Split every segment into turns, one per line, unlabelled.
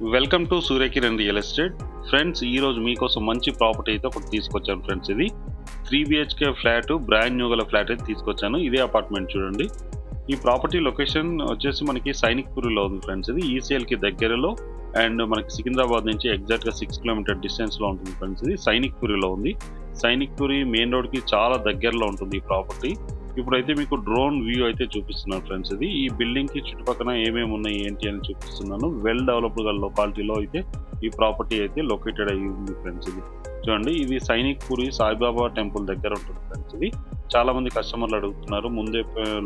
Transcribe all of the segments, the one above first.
Welcome to Surya Kiran real estate friends. ఈ రోజు మీకోసం మంచి ప్రాపర్టీ అయితే ఒకటి తీసుకొచ్చాను ఫ్రెండ్స్. ఇది 3 BHK ఫ్లాట్, బ్రాండ్ న్యూ గల ఫ్లాట్ అయితే తీసుకొచ్చాను. ఇదే అపార్ట్మెంట్ చూడండి. ఈ ప్రాపర్టీ లొకేషన్ వచ్చేసి మనకి సైనిక్పురిలో ఉంది ఫ్రెండ్స్. ఇది ఈసీఎల్కి దగ్గరలో అండ్ మనకి సికింద్రాబాద్ నుంచి ఎగ్జాక్ట్గా 6 కిలోమీటర్ డిస్టెన్స్లో ఉంటుంది ఫ్రెండ్స్. ఇది సైనిక్పురిలో ఉంది. సైనిక్పురి మెయిన్ రోడ్కి చాలా దగ్గరలో ఉంటుంది ఈ ప్రాపర్టీ. ఇప్పుడైతే మీకు డ్రోన్ వ్యూ అయితే చూపిస్తున్నాను ఫ్రెండ్స్. ఇది ఈ బిల్డింగ్ కి చుట్టుపక్కల ఏమేమి ఉన్నాయి ఏంటి అని చూపిస్తున్నాను. వెల్ డెవలప్డ్ గా లొకాలిటీలో అయితే ఈ ప్రాపర్టీ అయితే లొకేటెడ్ అయ్యి ఉంది ఫ్రెండ్స్. ఇది చూడండి, ఇది సైనిక్పురి సాయిబాబా టెంపుల్ దగ్గర ఉంటుంది ఫ్రెండ్స్. ఇది చాలా మంది కస్టమర్లు అడుగుతున్నారు, ముందే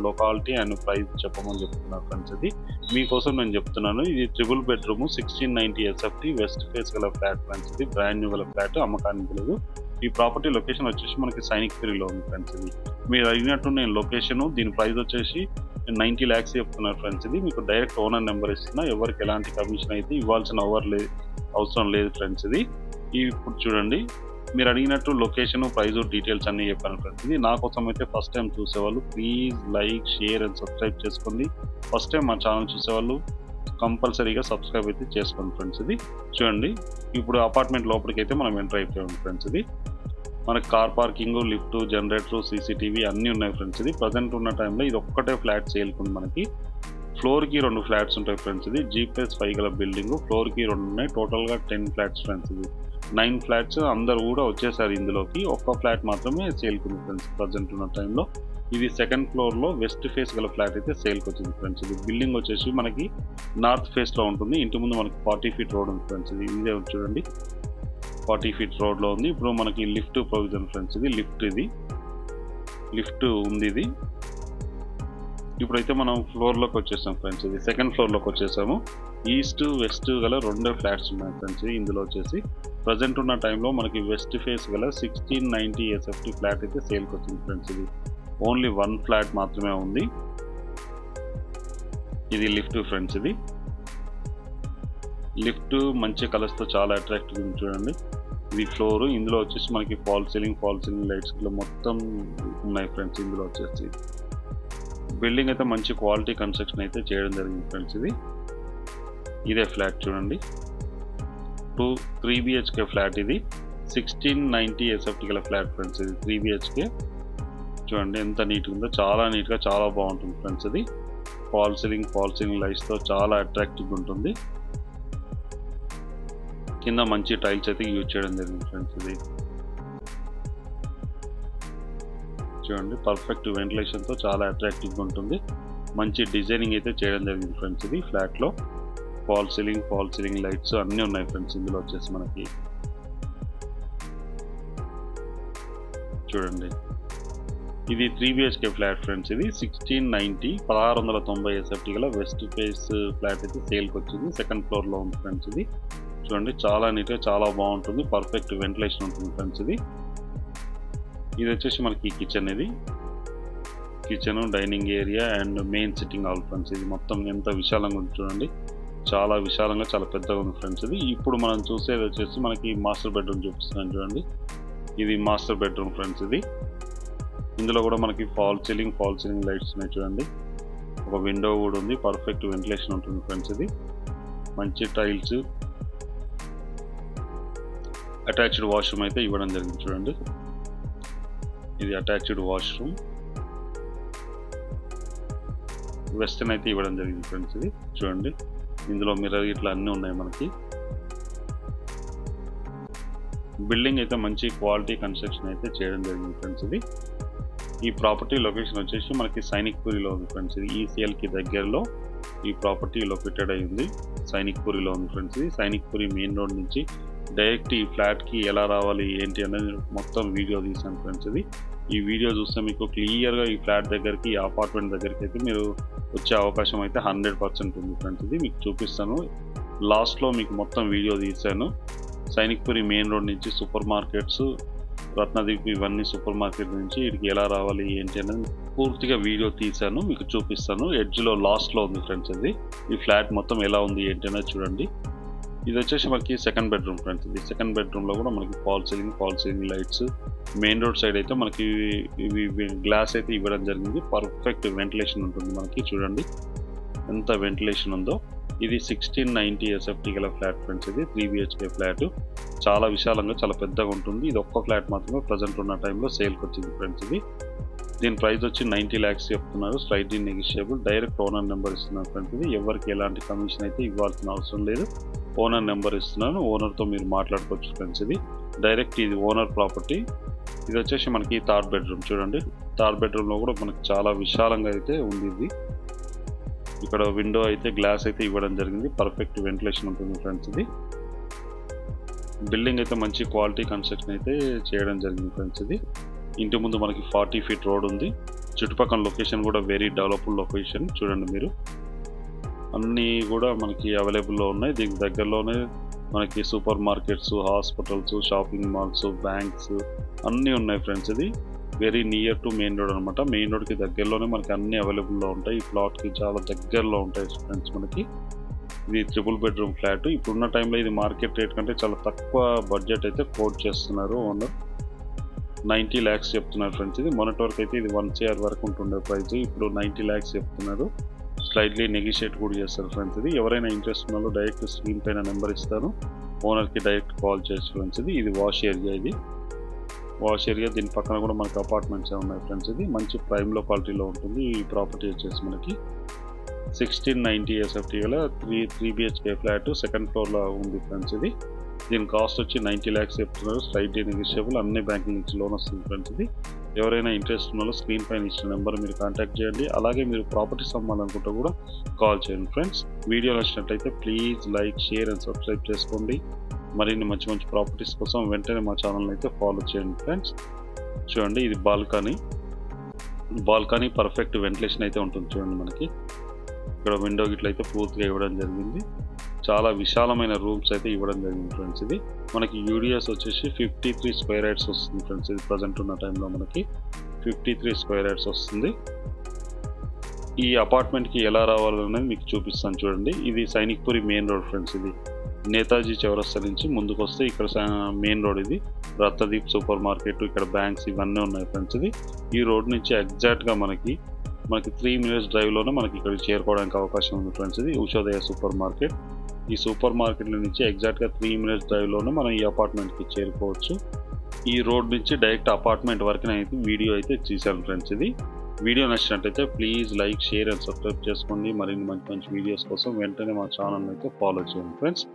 లొకాలిటీ అండ్ ప్రైస్ చెప్పమని చెప్తున్నారు ఫ్రెండ్స్. ఇది మీకోసం నేను చెప్తున్నాను. ఇది 3 బెడ్రూమ్ 1690 SFT వెస్ట్ ఫేస్ గల ఫ్లాట్ ఫ్రెండ్స్. ఇది బ్రాండ్ న్యూ గల ఫ్లాట్, అమ్మకానికి లేదు. ఈ ప్రాపర్టీ లొకేషన్ వచ్చేసి మనకి సైనిక్పురిలో ఉంది ఫ్రెండ్స్. ఇది మీరు అడిగినట్టు నేను లొకేషన్, దీని ప్రైస్ వచ్చేసి 90 lakhs చెప్తున్నారు ఫ్రెండ్స్. ఇది మీకు డైరెక్ట్ ఓనర్ నెంబర్ ఇస్తున్నా, ఎవరికి ఎలాంటి కమిషన్ అయితే ఇవ్వాల్సిన అవసరం లేదు ఫ్రెండ్స్. ఇది ఇప్పుడు చూడండి, మీరు అడిగినట్టు లొకేషన్, ప్రైస్, డీటెయిల్స్ అన్ని చెప్పాను ఫ్రెండ్స్. ఇది నా కోసం అయితే ఫస్ట్ టైం చూసేవాళ్ళు please like, share and subscribe చేసుకోండి. ఫస్ట్ టైం మా ఛానల్ చూసేవాళ్ళు కంపల్సరీగా సబ్స్క్రైబ్ అయితే చేసుకోండి ఫ్రెండ్స్. ఇది చూడండి, ఇప్పుడు అపార్ట్మెంట్ లోపలికి అయితే మనం ఎంటర్ అయిపోయాం ఫ్రెండ్స్. ఇది మనకి car parking, lift, generator, CCTV అన్నీ ఉన్నాయి ఫ్రెండ్స్. ఇది ప్రజెంట్ ఉన్న టైంలో ఇది ఒక్కటే ఫ్లాట్ సేల్కుంది. మనకి ఫ్లోర్కి 2 ఫ్లాట్స్ ఉంటాయి ఫ్రెండ్స్. ఇది G+5 గల బిల్డింగ్, ఫ్లోర్కి 2 ఉన్నాయి, టోటల్గా 10 ఫ్లాట్స్ ఫ్రెండ్స్. ఇది 9 ఫ్లాట్స్ అందరు కూడా వచ్చేసారు ఇందులోకి. ఒక్క ఫ్లాట్ మాత్రమే సేల్కుంది ఫ్రెండ్స్ ప్రజెంట్ ఉన్న టైంలో. ఇది సెకండ్ ఫ్లోర్లో వెస్ట్ ఫేస్ గల ఫ్లాట్ అయితే సేల్కి వచ్చింది ఫ్రెండ్స్. ఇది బిల్డింగ్ వచ్చేసి మనకి నార్త్ ఫేస్లో ఉంటుంది. ఇంటి ముందు మనకి 40 feet రోడ్ ఉంది ఫ్రెండ్స్. ఇది ఇదే చూడండి, 40 feet రోడ్లో ఉంది. ఇప్పుడు మనకి లిఫ్ట్ ప్రొవిజన్ ఫ్రెండ్స్. ఇది లిఫ్ట్ ఉంది. ఇది ఇప్పుడైతే మనం ఫ్లోర్లోకి వచ్చేసాం ఫ్రెండ్స్. ఇది సెకండ్ ఫ్లోర్లోకి వచ్చేసాము. ఈస్ట్ వెస్ట్ గల 2 ఫ్లాట్స్ ఉన్నాయి ఫ్రెండ్స్. ఇందులో వచ్చేసి ప్రజెంట్ ఉన్న టైంలో మనకి వెస్ట్ ఫేస్ గల 1690 SFT ఫ్లాట్ అయితే సేల్కి వచ్చింది ఫ్రెండ్స్. ఇది ఓన్లీ 1 ఫ్లాట్ మాత్రమే ఉంది. ఇది లిఫ్ట్ ఫ్రెండ్స్. ఇది లిఫ్ట్ మంచి కలర్స్తో చాలా అట్రాక్టివ్ ఉంది చూడండి. ఇది ఫ్లోర్. ఇందులో వచ్చేసి మనకి ఫాల్ సీలింగ్ లైట్స్ ఇట్లా మొత్తం ఉన్నాయి ఫ్రెండ్స్. ఇందులో వచ్చేసి బిల్డింగ్ అయితే మంచి క్వాలిటీ కన్స్ట్రక్షన్ అయితే చేయడం జరిగింది ఫ్రెండ్స్. ఇదే ఫ్లాట్ చూడండి, 3 BHK ఫ్లాట్. ఇది 1690 SFT గల ఫ్లాట్ ఫ్రెండ్స్. ఇది 3 BHK చూడండి ఎంత నీట్గా ఉందో, చాలా నీట్గా చాలా బాగుంటుంది ఫ్రెండ్స్. ఇది ఫాల్ సీలింగ్ లైట్స్తో చాలా అట్రాక్టివ్గా ఉంటుంది. కింద మంచి టైల్స్ అయితే యూజ్ చేయడం జరిగింది ఫ్రెండ్స్. ఇది చూడండి, పర్ఫెక్ట్ వెంటిలేషన్తో చాలా అట్రాక్టివ్గా ఉంటుంది. మంచి డిజైనింగ్ అయితే చేయడం జరిగింది ఫ్రెండ్స్. ఇది ఫ్లాట్లో ఫాల్ సీలింగ్ లైట్స్ అన్నీ ఉన్నాయి ఫ్రెండ్స్. ఇందులో వచ్చేసి మనకి చూడండి, ఇది 3 BHK ఫ్లాట్ ఫ్రెండ్స్. ఇది 1690 SFT గల వెస్ట్ ఫేస్ ఫ్లాట్ అయితే సేల్కి వచ్చింది. సెకండ్ ఫ్లోర్లో ఉంది ఫ్రెండ్స్. ఇది చూడండి, చాలా నీట్గా చాలా బాగుంటుంది, పర్ఫెక్ట్ వెంటిలేషన్ ఉంటుంది ఫ్రెండ్స్. ఇది వచ్చేసి మనకి కిచెన్. ఇది kitchen, dining area and main sitting hall friends. ఇది మొత్తం ఎంత విశాలంగా ఉంది చూడండి, చాలా విశాలంగా చాలా పెద్దగా ఉంది ఫ్రెండ్స్. ఇది ఇప్పుడు మనం చూసేది వచ్చేసి మనకి మాస్టర్ బెడ్రూమ్ చూపిస్తున్నాను చూడండి. ఇది మాస్టర్ బెడ్రూమ్ ఫ్రెండ్స్. ఇది ఇందులో కూడా మనకి ఫాల్ సీలింగ్ లైట్స్ ఉన్నాయి చూడండి. ఒక విండో కూడా ఉంది, పర్ఫెక్ట్ వెంటిలేషన్ ఉంటుంది ఫ్రెండ్స్. ఇది మంచి టైల్స్, అటాచ్డ్ వాష్రూమ్ అయితే ఇవ్వడం జరిగింది చూడండి. ఇది అటాచ్డ్ వాష్రూమ్, వెస్టర్న్ అయితే ఇవ్వడం జరిగింది ఫ్రెండ్స్. ఇది చూడండి, ఇందులో మిర్రర్ ఇట్లా అన్నీ ఉన్నాయి మనకి. బిల్డింగ్ అయితే మంచి క్వాలిటీ కన్స్ట్రక్షన్ అయితే చేయడం జరిగింది ఫ్రెండ్స్. ఇది ఈ ప్రాపర్టీ లొకేషన్ వచ్చేసి మనకి సైనిక్పురిలో ఉంది ఫ్రెండ్స్. ఇది ఈసీఎల్కి దగ్గరలో ఈ ప్రాపర్టీ లొకేటెడ్ అయి ఉంది, సైనిక్పురిలో ఉంది ఫ్రెండ్స్. ఇది సైనిక్పురి మెయిన్ రోడ్ నుంచి డైరెక్ట్ ఈ ఫ్లాట్కి ఎలా రావాలి ఏంటి అనేది మొత్తం వీడియో తీసాను ఫ్రెండ్స్. ఈ వీడియో చూస్తే మీకు క్లియర్గా ఈ ఫ్లాట్ దగ్గరికి, ఈ అపార్ట్మెంట్ దగ్గరికి అయితే మీరు వచ్చే అవకాశం అయితే 100% ఉంది ఫ్రెండ్స్. ఇది మీకు చూపిస్తాను, లాస్ట్లో మీకు మొత్తం వీడియో తీసాను. సైనిక్పురి మెయిన్ రోడ్ నుంచి సూపర్ మార్కెట్స్, రత్నదీప్ ఇవన్నీ సూపర్ మార్కెట్ నుంచి ఇక్కడికి ఎలా రావాలి ఏంటి అనేది పూర్తిగా వీడియో తీసాను, మీకు చూపిస్తాను. ఎడ్జ్లో లాస్ట్లో ఉంది ఫ్రెండ్స్. ఈ ఫ్లాట్ మొత్తం ఎలా ఉంది ఏంటి అనేది చూడండి. ఇది వచ్చేసి మనకి సెకండ్ బెడ్రూమ్ ఫ్రెండ్స్. ఇది సెకండ్ బెడ్రూమ్లో కూడా మనకి fall ceiling lights, main road side అయితే మనకి ఇవి గ్లాస్ అయితే ఇవ్వడం జరిగింది. పర్ఫెక్ట్ వెంటిలేషన్ ఉంటుంది మనకి చూడండి ఎంత వెంటిలేషన్ ఉందో. ఇది 1690 SFT గల ఫ్లాట్ ఫ్రెండ్స్. ఇది 3 BHK ఫ్లాట్. చాలా విశాలంగా చాలా పెద్దగా ఉంటుంది. ఇది ఒక్క ఫ్లాట్ మాత్రమే ప్రజెంట్ ఉన్న టైంలో సేల్కి వచ్చింది ఫ్రెండ్స్. ఇది దీని ప్రైస్ వచ్చి 90 lakhs చెప్తున్నారు. Slightly negotiable. Direct owner number ఇస్తున్నారు ఫ్రెండ్స్. ఇది ఎవరికి ఎలాంటి కమిషన్ అయితే ఇవ్వాల్సిన అవసరం లేదు. ఓనర్ నెంబర్ ఇస్తున్నాను, ఓనర్తో మీరు మాట్లాడుకోవచ్చు ఫ్రెండ్స్. ఇది డైరెక్ట్ ఇది ఓనర్ ప్రాపర్టీ. ఇది వచ్చేసి మనకి థర్డ్ బెడ్రూమ్. చూడండి, థర్డ్ బెడ్రూమ్లో కూడా మనకి చాలా విశాలంగా అయితే ఉంది. ఇది ఇక్కడ విండో అయితే గ్లాస్ అయితే ఇవ్వడం జరిగింది. పర్ఫెక్ట్ వెంటిలేషన్ ఉంటుంది ఫ్రెండ్స్. ఇది బిల్డింగ్ అయితే మంచి క్వాలిటీ కన్స్ట్రక్షన్ అయితే చేయడం జరిగింది ఫ్రెండ్స్. ఇది ఇంటి ముందు మనకి 40 feet రోడ్ ఉంది. చుట్టుపక్కల లొకేషన్ కూడా వెరీ డెవలప్డ్ లొకేషన్. చూడండి మీరు, అన్నీ కూడా మనకి అవైలబుల్లో ఉన్నాయి. దీనికి దగ్గరలోనే మనకి super markets, hospitals, shopping malls, banks అన్నీ ఉన్నాయి ఫ్రెండ్స్. ఇది very near to main road అనమాట. మెయిన్ రోడ్కి దగ్గరలోనే మనకి అన్నీ అవైలబుల్లో ఉంటాయి. ఈ ప్లాట్కి చాలా దగ్గరలో ఉంటాయి ఫ్రెండ్స్ మనకి. ఇది 3 bedroom ఫ్లాట్. ఇప్పుడున్న టైంలో ఇది మార్కెట్ రేట్ కంటే చాలా తక్కువ బడ్జెట్ అయితే కోట్ చేస్తున్నారు ఓనర్. 90 lakhs చెప్తున్నారు ఫ్రెండ్స్. ఇది మొన్నటి వరకు అయితే ఇది 1 crore వరకు ఉంటుండే ప్రైస్. ఇప్పుడు 90 lakhs చెప్తున్నారు. స్లైట్లీ నెగిషియేట్ కూడా చేస్తారు ఫ్రెండ్స్. ఇది ఎవరైనా ఇంట్రెస్ట్ ఉన్నారో డైరెక్ట్ స్క్రీన్ పైన నెంబర్ ఇస్తాను, ఓనర్కి డైరెక్ట్ కాల్ చేయొచ్చు ఫ్రెండ్స్. ఇది వాష్ ఏరియా. ఇది వాష్ ఏరియా. దీని పక్కన కూడా మనకి అపార్ట్మెంట్స్ ఉన్నాయి ఫ్రెండ్స్. ఇది మంచి ప్రైమ్ లొకాలిటీలో ఉంటుంది. ఈ ప్రాపర్టీ వచ్చేసి మనకి 1690 SFT గల 3 BHK ఫ్లాట్ సెకండ్ ఫ్లోర్లో ఉంది ఫ్రెండ్స్. ఇది దీని కాస్ట్ వచ్చి 90 lakhs చెప్తున్నారు. Slightly negotiable. అన్ని బ్యాంకుల నుంచి లోన్ వస్తుంది ఫ్రెండ్స్. ఇది ఎవరైనా ఇంట్రెస్ట్ ఉన్నారో స్క్రీన్ పైన ఇచ్చిన నెంబర్ మీరు కాంటాక్ట్ చేయండి. అలాగే మీరు ప్రాపర్టీస్ అమ్మాలనుకుంటే కూడా కాల్ చేయండి ఫ్రెండ్స్. వీడియో నచ్చినట్లయితే please like, share and subscribe చేసుకోండి. మరిన్ని మంచి మంచి ప్రాపర్టీస్ కోసం వెంటనే మా ఛానల్ అయితే ఫాలో చేయండి ఫ్రెండ్స్. చూడండి, ఇది బాల్కనీ పర్ఫెక్ట్ వెంటిలేషన్ అయితే ఉంటుంది. చూడండి, మనకి ఇక్కడ విండో గిట్ల అయితే పూర్తిగా ఇవ్వడం జరిగింది. చాలా విశాలమైన రూమ్స్ అయితే ఇవ్వడం జరిగింది ఫ్రెండ్స్. ఇది మనకి యూడిఎస్ వచ్చేసి 53 square yards వస్తుంది ఫ్రెండ్స్. ఇది ప్రజెంట్ ఉన్న టైంలో మనకి 53 square yards వస్తుంది. ఈ అపార్ట్మెంట్కి ఎలా రావాలనేది మీకు చూపిస్తాను చూడండి. ఇది సైనిక్పురి మెయిన్ రోడ్ ఫ్రెండ్స్. ఇది నేతాజీ చౌరస్తా నుంచి ముందుకు వస్తే ఇక్కడ మెయిన్ రోడ్. ఇది రత్నదీప్ సూపర్ మార్కెట్, ఇక్కడ బ్యాంక్స్ ఇవన్నీ ఉన్నాయి ఫ్రెండ్స్. ఇది ఈ రోడ్ నుంచి ఎగ్జాక్ట్గా మనకి 3 minutes డ్రైవ్లోనే మనకి ఇక్కడికి చేరుకోవడానికి అవకాశం ఉంది ఫ్రెండ్స్. ఇది ఉషోదయ సూపర్ మార్కెట్. ఈ సూపర్ మార్కెట్ల నుంచి ఎగ్జాక్ట్గా 3 minutes డ్రైవ్లోనే మనం ఈ అపార్ట్మెంట్కి చేరుకోవచ్చు. ఈ రోడ్ నుంచి డైరెక్ట్ అపార్ట్మెంట్ వరకు అయితే వీడియో అయితే తీసాను ఫ్రెండ్స్. ఇది వీడియో నచ్చినట్టయితే please like, share and subscribe చేసుకోండి. మరిన్ని మంచి మంచి వీడియోస్ కోసం వెంటనే మా ఛానల్ అయితే ఫాలో చేయండి ఫ్రెండ్స్.